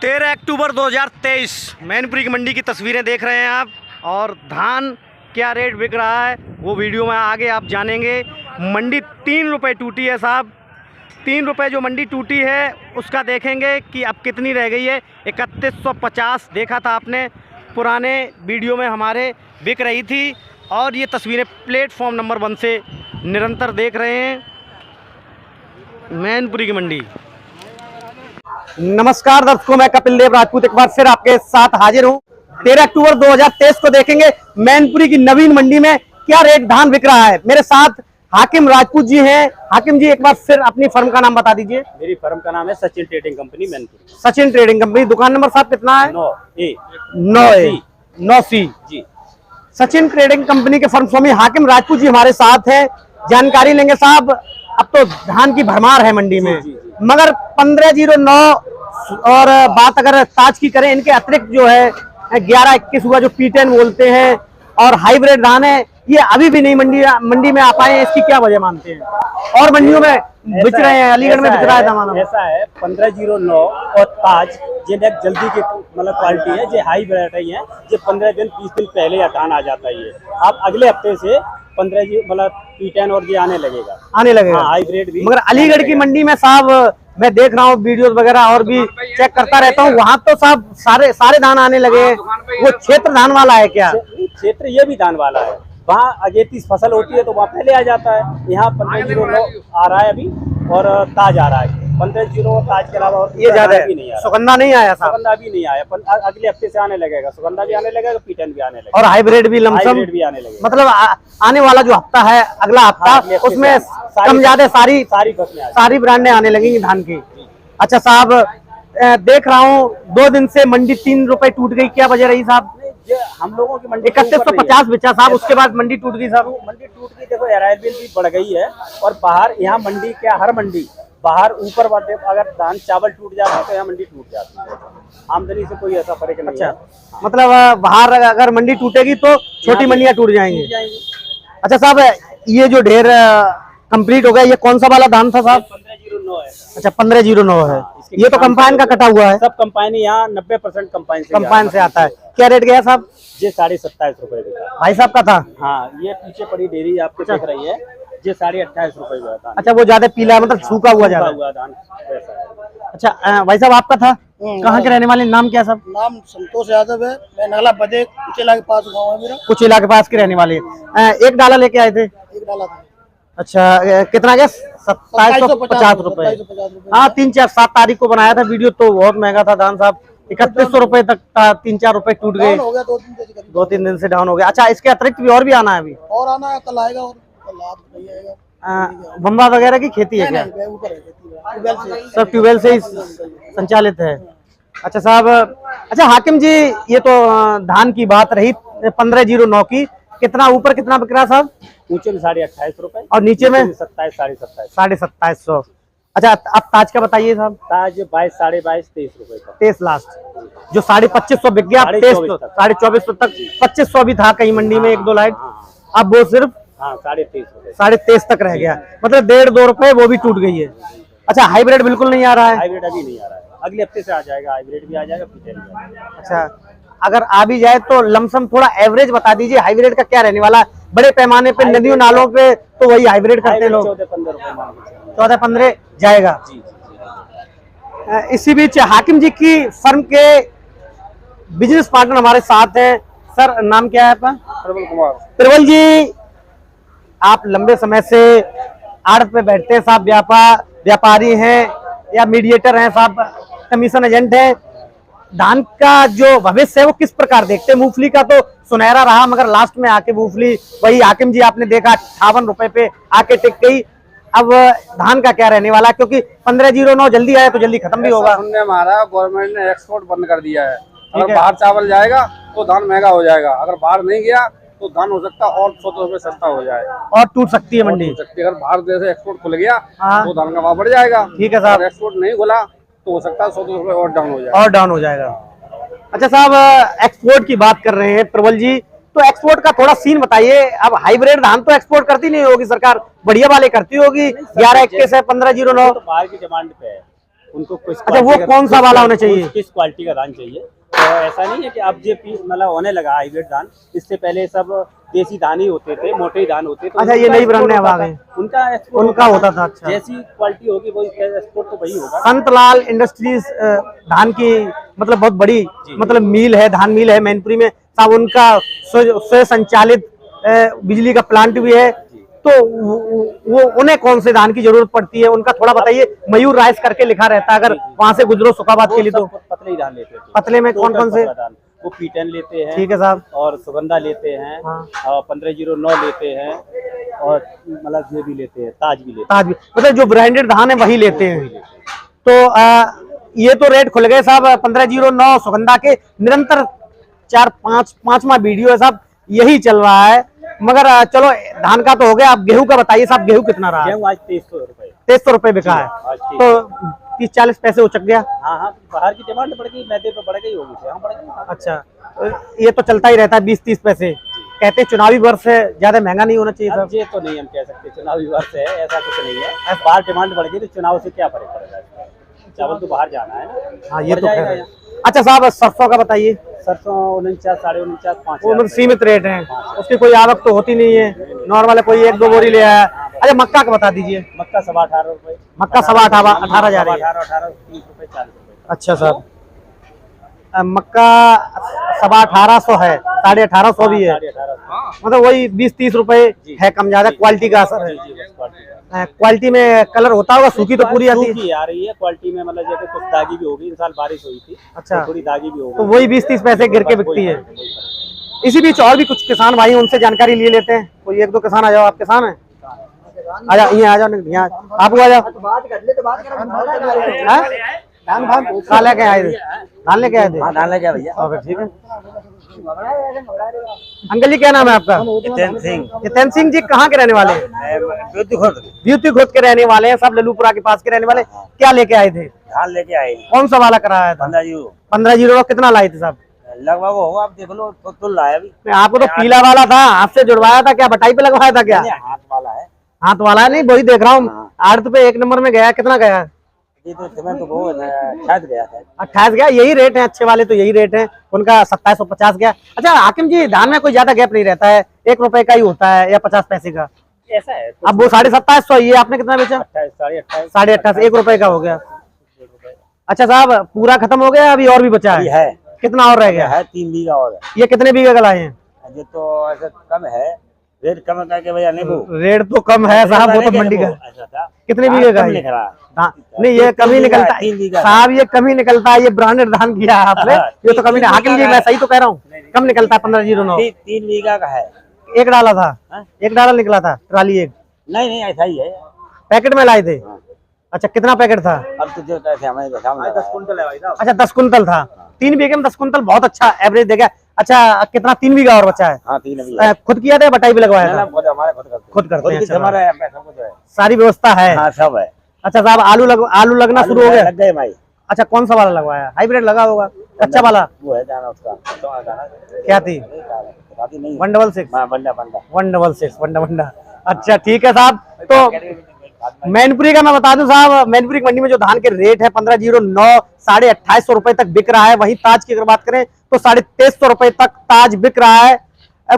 13 अक्टूबर 2023 मैनपुरी की मंडी की तस्वीरें देख रहे हैं आप। और धान क्या रेट बिक रहा है वो वीडियो में आगे आप जानेंगे। मंडी 3 रुपये टूटी है साहब। 3 रुपये जो मंडी टूटी है उसका देखेंगे कि अब कितनी रह गई है। 3150 देखा था आपने पुराने वीडियो में हमारे, बिक रही थी। और ये तस्वीरें प्लेटफॉर्म नंबर 1 से निरंतर देख रहे हैं मैनपुरी की मंडी। नमस्कार दर्शकों, मैं कपिल देव राजपूत एक बार फिर आपके साथ हाजिर हूँ। 13 अक्टूबर 2023 को देखेंगे मैनपुरी की नवीन मंडी में क्या रेट धान बिक रहा है। मेरे साथ हाकिम राजपूत जी हैं। हाकिम जी, एक बार फिर अपनी फर्म का नाम बता दीजिए। मेरी फर्म का नाम है Sachin trading company Mainpuri. Sachin trading company. दुकान नंबर साहब कितना है? 9C जी। सचिन ट्रेडिंग कंपनी के फर्म स्वामी हाकिम राजपूत जी हमारे साथ हैं। जानकारी लेंगे साहब। अब तो धान की भरमार है मंडी में, मगर 1509 और बात अगर ताज की करें, इनके अतिरिक्त जो है 11-21 हुआ जो P10 बोलते हैं और हाइब्रिड धान है, ये अभी भी नहीं मंडी में आ पाए। इसकी क्या वजह मानते हैं? और मंडियों में बिच रहे हैं, अलीगढ़ में बिच रहा है धान। ऐसा है 1509 और ताज ये जल्दी की मतलब क्वालिटी है, जो हाई वैरायटी है, जो 15 दिन 20 दिन पहले या धान आ जाता है। ये आप अगले हफ्ते से 15 मतलब P10 और ये आने लगेगा। हाइब्रिड भी। मगर अलीगढ़ की मंडी में साहब मैं देख रहा हूँ वीडियोस वगैरह और भी चेक करता रहता हूँ, वहाँ तो साहब सारे धान आने लगे। वो क्षेत्र धान वाला है क्या? क्षेत्र ये भी धान वाला है। वहाँ अगेती फसल होती है तो वहाँ पहले आ जाता है। यहाँ 1509 आ रहा है अभी और ताज आ रहा है। 1509 ताज के अलावा और ये ज्यादा भी नहीं आया। सुगंधा नहीं आया साहब? सुगंधा भी नहीं आया, अगले हफ्ते से आने लगेगा। सुगंधा भी आने लगेगा, P10 भी आने लगेगा और हाइब्रिड भी लमसम भी आने लगेगा। मतलब आने वाला जो हफ्ता है, अगला हफ्ता, उसमें कम ज्यादा सारी ब्रांडें आने लगेंगी धान की। अच्छा साहब, देख रहा हूँ 2 दिन से मंडी 3 रुपए टूट गई, क्या वजह रही साहब? हम लोगों की मंडी 3150 बेचा साहब, उसके बाद मंडी टूट गई साहब। मंडी टूट गई, देखो अराइवल भी बढ़ गई है। और बाहर यहाँ मंडी क्या, हर मंडी बाहर ऊपर अगर धान चावल टूट जाता है तो यहाँ मंडी टूट जाती है। आमदनी से कोई ऐसा फर्क नहीं है। मतलब बाहर अगर मंडी टूटेगी तो छोटी मंडियाँ टूट जाएंगी। अच्छा साहब, ये जो ढेर कंप्लीट हो गया, ये कौन सा वाला धान था साहब? 1509 है। अच्छा 1509 है। ये तो कंपाइन का कटा हुआ है। सब कंपाइन यहाँ 90% कंपाइन से आता है। क्या रेट गया साहब? ये 27.5 रुपए भाई साहब का था। हाँ, ये पीछे पड़ी डेयरी आपको दिख रही है, ये 28.5 रुपए हुआ था। अच्छा, वो ज्यादा पीला मतलब सूखा हुआ ज्यादा धान। अच्छा भाई साहब, आपका था? कहाँ के रहने वाले? नाम क्या साहब? नाम संतोष यादव है। मैं नगला बदे कुचेला के पास गाँव है मेरा। कुचेला के पास के रहने वाले। एक डाला लेके आए थे? एक डाला था। अच्छा, कितना गया? 2750 रुपए। हाँ, 3-4-7 तारीख को बनाया था वीडियो, तो बहुत महंगा था धान साहब। 3100 रुपए तक था, 3-4 रुपए टूट गए। 2-3 दिन से डाउन हो गया। अच्छा, इसके अतिरिक्त भी और भी आना है? अभी और आना है, कल आएगा। और कल नहीं आएगा। बम्बा वगैरह की खेती है क्या? सब ट्यूबवेल से ही संचालित है। अच्छा साहब, अच्छा हाकिम जी, ये तो धान की बात रही 1509 की। कितना ऊपर कितना बिक रहा साहब? ऊंचे में 28.5 रुपए और नीचे में 27, 2750। अच्छा, अब ताज का बताइए साहब। ताज 22, 22.5, 23 रुपए का। 23 लास्ट, जो 2550 बिक गया, 2450 तक। 2500 भी था कहीं मंडी में, 1-2 लाइट। अब वो सिर्फ 23.5 तक रह गया, मतलब 1.5-2 रुपए वो भी टूट गई है। अच्छा, हाइब्रिड बिल्कुल नहीं आ रहा है? हाइब्रिड अभी नहीं आ रहा है, अगले हफ्ते से आ जाएगा। हाइब्रिड भी आ जाएगा, P10 भी आ जाएगा। अच्छा, अगर आ भी जाए तो लमसम थोड़ा एवरेज बता दीजिए, हाइब्रिड का क्या रहने वाला है? बड़े पैमाने पे नदियों नालों पे तो वही हाइब्रिड करते लोग। 14-15 जाएगा। इसी बीच हाकिम जी की फर्म के बिजनेस पार्टनर हमारे साथ हैं। सर, नाम क्या है आपका? प्रबल कुमार। प्रबल जी, आप लंबे समय से आड़त पे बैठते हैं साहब, व्यापारी हैं या मीडिएटर हैं साहब, कमीशन एजेंट हैं। धान का जो भविष्य है वो किस प्रकार देखते हैं? मूंगफली का तो सुनहरा रहा, मगर लास्ट में आके मूंगफली वही हाकिम जी आपने देखा 58 रुपए पे आके टिक गई। अब धान का क्या रहने वाला है? क्योंकि 1509 जल्दी आया तो जल्दी खत्म भी होगा। सुनने में आ रहा है गवर्नमेंट ने एक्सपोर्ट बंद कर दिया है। अगर बाहर चावल जाएगा तो धान महंगा हो जाएगा, अगर बाहर नहीं गया तो धान हो सकता है और 100 रुपए सस्ता हो जाए और टूट सकती है मंडी। अगर बाहर जैसे एक्सपोर्ट खुल गया तो धान का भाव बढ़ जाएगा। ठीक है साहब। एक्सपोर्ट नहीं खुला तो हो सकता है 100 रुपए और डाउन हो जाएगा। अच्छा साहब, एक्सपोर्ट की बात कर रहे हैं प्रबल जी, तो एक्सपोर्ट का थोड़ा सीन बताइए। अब हाइब्रिड धान तो एक्सपोर्ट करती नहीं होगी सरकार, बढ़िया वाले करती होगी। 11-21 है, 1509 बाहर की डिमांड पे है। उनको किस अच्छा, वो क्वालिटी का- कौन सा वाला होना चाहिए? किस क्वालिटी का धान चाहिए। तो ऐसा नहीं है कि अब ये मतलब होने लगा हाइब्रिड धान, इससे पहले सब देसी धान ही होते थे, मोटे ही धान होते थे। अच्छा, ये नई ब्रांड अब आ गई। उनका export उनका होता था। अच्छा, जैसी क्वालिटी होगी वो एक्सपोर्ट तो वही होगा। संतलाल इंडस्ट्रीज धान की मतलब बहुत बड़ी मतलब मिल है, धान मिल है मैनपुरी में साहब। उनका स्वयं संचालित बिजली का प्लांट भी है। तो वो उन्हें कौन से धान की जरूरत पड़ती है उनका थोड़ा बताइए। मयूर राइस करके लिखा रहता है, अगर वहां से गुजरो सुखाबाद के लिए तो। पतले ही धान लेते थे। पतले में कौन कौन से? वो पीटन लेते हैं, ठीक है साहब, और सुगंधा लेते हैं, और 1509 लेते हैं, और मतलब ये भी लेते हैं, ताज भी लेते हैं। ताज भी मतलब जो ब्रांडेड धान है वही लेते हैं। तो ये तो रेट खुल गए साहब 1509 सुगंधा के। निरंतर 4-5वां वीडियो है साहब, यही चल रहा है। मगर चलो धान का तो हो गया, अब गेहूं का बताइए साहब। गेहूं कितना रहा है? गेहूं आज 2300 रुपए। 2300 रुपए बिका है, आज तो 30-40 पैसे उचक गया। हाँ, बाहर की डिमांड बढ़ गई, मैदे पे बढ़ गई होगी, यहाँ बढ़ गई। अच्छा, ये तो चलता ही रहता है 20-30 पैसे। कहते हैं चुनावी वर्ष है, ज्यादा महंगा नहीं होना चाहिए अब साहब। ये तो नहीं हम कह सकते चुनावी वर्ष है, ऐसा कुछ नहीं है। बाहर डिमांड बढ़ गई तो चुनाव से क्या फर्क पड़ेगा? चावल तो बाहर जाना है ना। हाँ, ये बढ़ तो जाएगा खैर है। यहाँ। अच्छा साहब, सरसों का बताइए। सरसों 49, 49.5, 5 वो मतलब सीमित रेट है, उसकी कोई आवक तो होती नहीं है। नॉर्मल है, कोई 1-2 बोरी ले आया। अच्छा, मक्का का बता दीजिए। मक्का 18.5 रुपए। मक्का 18.5 जा रही है। 18, 30 रुपए, 40 रुपए। अच्छा साहब, मक्का 18.5 है, 18.5 भी है। 18.5। मतलब वही 20-30 रुपए है, कम ज्यादा क्वालिटी का असर है। जी, बस क्वालिटी का। क्वालिटी में कलर होता होगा, सूखी तो पूरी आती है। सूखी आ रही है क्वालिटी में, मतलब जैसे कुछ दागी भी होगी, इस साल बारिश हुई थी। अच्छा, तो थोड़ी दागी भी होगी, तो वही 20-30 पैसे गिर के बिकती है। इसी बीच और भी कुछ किसान भाई, उनसे जानकारी ले लेते हैं। कोई 1-2 किसान आ जाओ। आप किसान हैं? आ जाओ, यहाँ आ जाओ, यहाँ आप आ जाओ। धान लेके आए थे? धान लेके आए थे? धान लगे भैया। ओके, ठीक है। अंकल जी, क्या नाम है आपका? जितेंद्र सिंह। जितेंद्र सिंह जी कहाँ के रहने वाले हैं? ब्यूटी खुद के रहने वाले हैं, सब लल्लूपुरा के पास के रहने वाले। क्या लेके आए थे? धान लेके आए कौन सा वाला कराया था? 15-0 कितना लाए थे साहब? लगभग होगा, आप देख लो, तो लाया अभी। आपको तो पीला वाला था, हाथ से जुड़वाया था क्या? बटाई पे लगवाया था क्या? हाथ वाला है। हाथ वाला नहीं, वही देख रहा हूँ। आड़त पे 1 नंबर में गया, कितना गया? ये तो समय तो वो 28 गया था। 28 गया। यही रेट है, अच्छे वाले तो यही रेट है। उनका 2750 गया। अच्छा हाकिम जी, धान में कोई ज्यादा गैप नहीं रहता है, 1 रुपए का ही होता है या 50 पैसे का? ऐसा है। अब वो 2750, ये आपने कितना बेचा? 28, 28.5, 1 रुपए का हो गया। अच्छा साहब, पूरा खत्म हो गया, अभी और भी बचा है? कितना और रह गया है? 3 बीघा और है। ये कितने बीघे का लाए हैं? ये तो ऐसा कम है, रेट कम करके भैया नहीं वो। रेट तो कम है साहब, वो तो मंडी का। ऐसा था। कितने बीघे का है? हाँ, नहीं ये कम ही निकलता है साहब, ये कम ही निकलता है। ये ब्रांडेड धान किया है आपने, ये तो कम ही। हाकिम जी, मैं सही तो कह रहा हूँ, कम निकलता है 1509। 3 बीघा का है। एक डाला था, एक डाला निकला था, ट्राली एक? नहीं, ऐसा ही है। पैकेट में लाए थे? अच्छा, कितना पैकेट था? अब तो जो कैसे हमें 10 कुंटल है भाई साहब। अच्छा, 10 कुंटल था। 3 बीघे में 10 कुंटल बहुत अच्छा एवरेज देगा। अच्छा, कितना 3 बीघा और बचा है? हाँ, 3 बीघा। खुद किया था, बटाई पे लगवाया था? हमारे खुद करते हैं। अच्छा, हमारा सब कुछ है, सारी व्यवस्था है। हाँ सब है। अच्छा साहब, आलू लगना शुरू हो गया? लग गए भाई। अच्छा, कौन सा वाला लगवाया? हाइब्रिड लगा होगा, अच्छा वाला? वो है जाना उसका क्या थी? 166? 166। अच्छा, ठीक है साहब। तो मैनपुरी का मैं बता दूं साहब, मैनपुरी की मंडी में जो धान के रेट है 1509, 2850 रुपए तक बिक रहा है। वहीं ताज की अगर बात करें तो 2350 रुपए तक ताज बिक रहा है।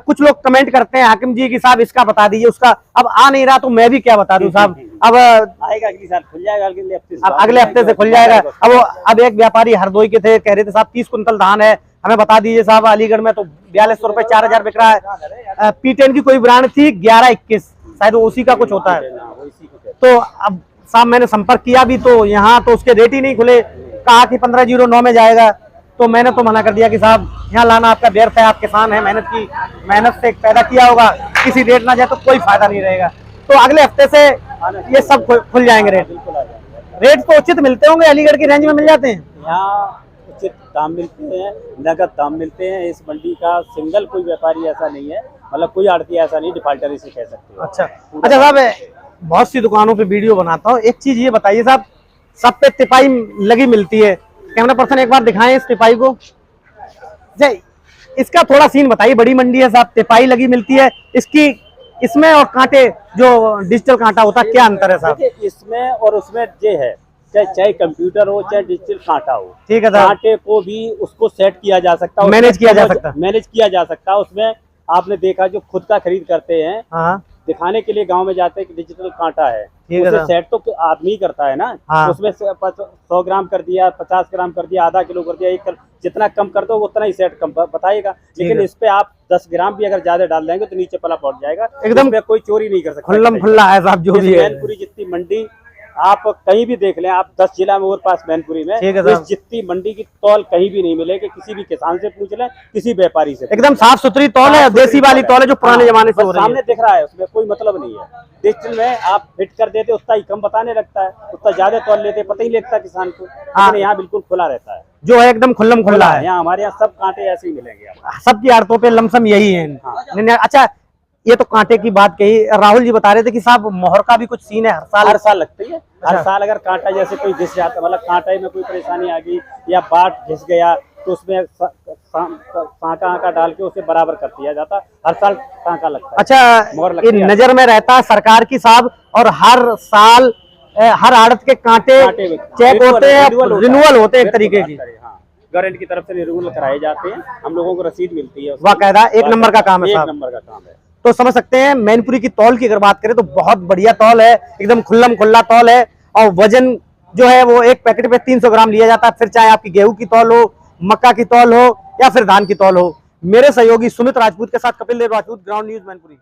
कुछ लोग कमेंट करते हैं हाकिम जी की साहब इसका बता दीजिए, उसका। अब आ नहीं रहा तो मैं भी क्या बता दूं साहब। अब आएगा अगले साल, खुल जाएगा अगले हफ्ते से। अब अगले हफ्ते से खुल जाएगा। अब एक व्यापारी हरदोई के थे, कह रहे थे साहब 30 कुंटल धान है, हमें बता दीजिए साहब। अलीगढ़ में तो 4200 रुपए, 4000 बिक रहा है। P10 की कोई ब्रांड थी 1121, शायद उसी का कुछ होता है। तो अब साहब मैंने संपर्क किया भी, तो यहाँ तो उसके रेट ही नहीं खुले। कहा कि 1509 में जाएगा, तो मैंने तो मना कर दिया कि साहब यहाँ लाना आपका व्यर्थ है। आप किसान हैं, मेहनत से पैदा किया होगा, किसी रेट ना जाए तो कोई फायदा नहीं रहेगा। तो अगले हफ्ते से ये सब खुल जाएंगे रेट। रेट तो उचित मिलते होंगे, अलीगढ़ की रेंज में मिल जाते हैं? यहाँ उचित दाम मिलते हैं, नगद दाम मिलते हैं। इस मंडी का सिंगल कोई व्यापारी ऐसा नहीं है, मतलब कोई आड़ती ऐसा नहीं, डिफाल्टर इसे कह सकते हो। अच्छा साहब, बहुत सी दुकानों पे वीडियो बनाता हूँ, एक चीज ये बताइए साहब, सब पे तिपाई लगी मिलती है। कैमरा पर्सन एक बार दिखाएं इस तिपाई को। इसका थोड़ा सीन बताइए। बड़ी मंडी है साहब, तिपाई लगी मिलती है, इसमें और कांटे जो डिजिटल कांटा होता है, क्या अंतर है साहब? इसमें और उसमें ये है, चाहे कंप्यूटर हो चाहे डिजिटल कांटा हो, ठीक है साहब, कांटे को भी उसको सेट किया जा सकता है, मैनेज किया जा सकता है। मैनेज किया जा सकता है। उसमें आपने देखा जो खुद का खरीद करते हैं, हाँ दिखाने के लिए गांव में जाते हैं कि डिजिटल कांटा है, ठीक है उसे साहब। सेट तो आदमी ही करता है ना। हाँ। उसमें 100 ग्राम कर दिया, 50 ग्राम कर दिया, आधा किलो कर दिया, जितना कम कर दो उतना ही सेट कम बताएगा। लेकिन है। इस पे आप 10 ग्राम भी अगर ज्यादा डाल देंगे तो नीचे पला पहुंच जाएगा, एकदम इसमें कोई चोरी नहीं कर सकता। खुल्लम खुल्ला है साहब, जो भी है। मैनपुरी जितनी मंडी आप कहीं भी देख लें, आप 10 जिला में और पास मैनपुरी में, ठीक है तो इस साहब। जितनी मंडी की तौल कहीं भी नहीं मिलेगी। किसी भी किसान से पूछ लें, किसी व्यापारी से एकदम साफ सुथरी तौल है, देसी वाली तौल है जो पुराने हाँ, जमाने से बस हो रही सामने है। दिख रहा है, उसमें कोई मतलब नहीं है। डिजिटल में आप फिट कर देते उतना ही कम बताने लगता है, उतना ज्यादा तौल लेते, पता ही नहीं लगता किसान को। हाँ। लेकिन यहाँ बिल्कुल खुला रहता है, जो है एकदम खुल्लम खुल्ला है। यहाँ हमारे यहाँ सब कांटे ऐसे ही मिलेंगे आपको। सबकी आड़तों पे लमसम यही है। हाँ। अच्छा, ये तो कांटे की बात कही, राहुल जी बता रहे थे कि साहब मोहर का भी कुछ सीन है हर साल लगती है। अच्छा। हर साल अगर कांटा जैसे कोई घिस जाता, मतलब कांटे में कोई परेशानी आ गई या बाट घिस गया, तो उसमें सांका आंका डाल के उसे बराबर कर दिया जाता। हर साल सांका लगता है। अच्छा, मोहर ये लगती है। नजर में रहता है सरकार की साहब, और हर साल हर आड़त के कांटे चेक होते हैं, रिन्यूअल होते हैं एक तरीके की। गवर्नमेंट की तरफ से रिन्यूअल कराए जाते हैं, हम लोगों को रसीद मिलती है। बाकायदा एक नंबर का काम है एक साहब। नंबर का काम है। तो समझ सकते हैं मैनपुरी की तौल की अगर बात करें तो बहुत बढ़िया तौल है, एकदम खुल्लम खुल्ला तौल है। और वजन जो है वो एक पैकेट पे 300 ग्राम लिया जाता है, फिर चाहे आपकी गेहूं की तौल हो, मक्का की तौल हो या फिर धान की तौल हो। मेरे सहयोगी सुमित राजपूत के साथ कपिल देव राजपूत, ग्राउंड न्यूज मैनपुरी।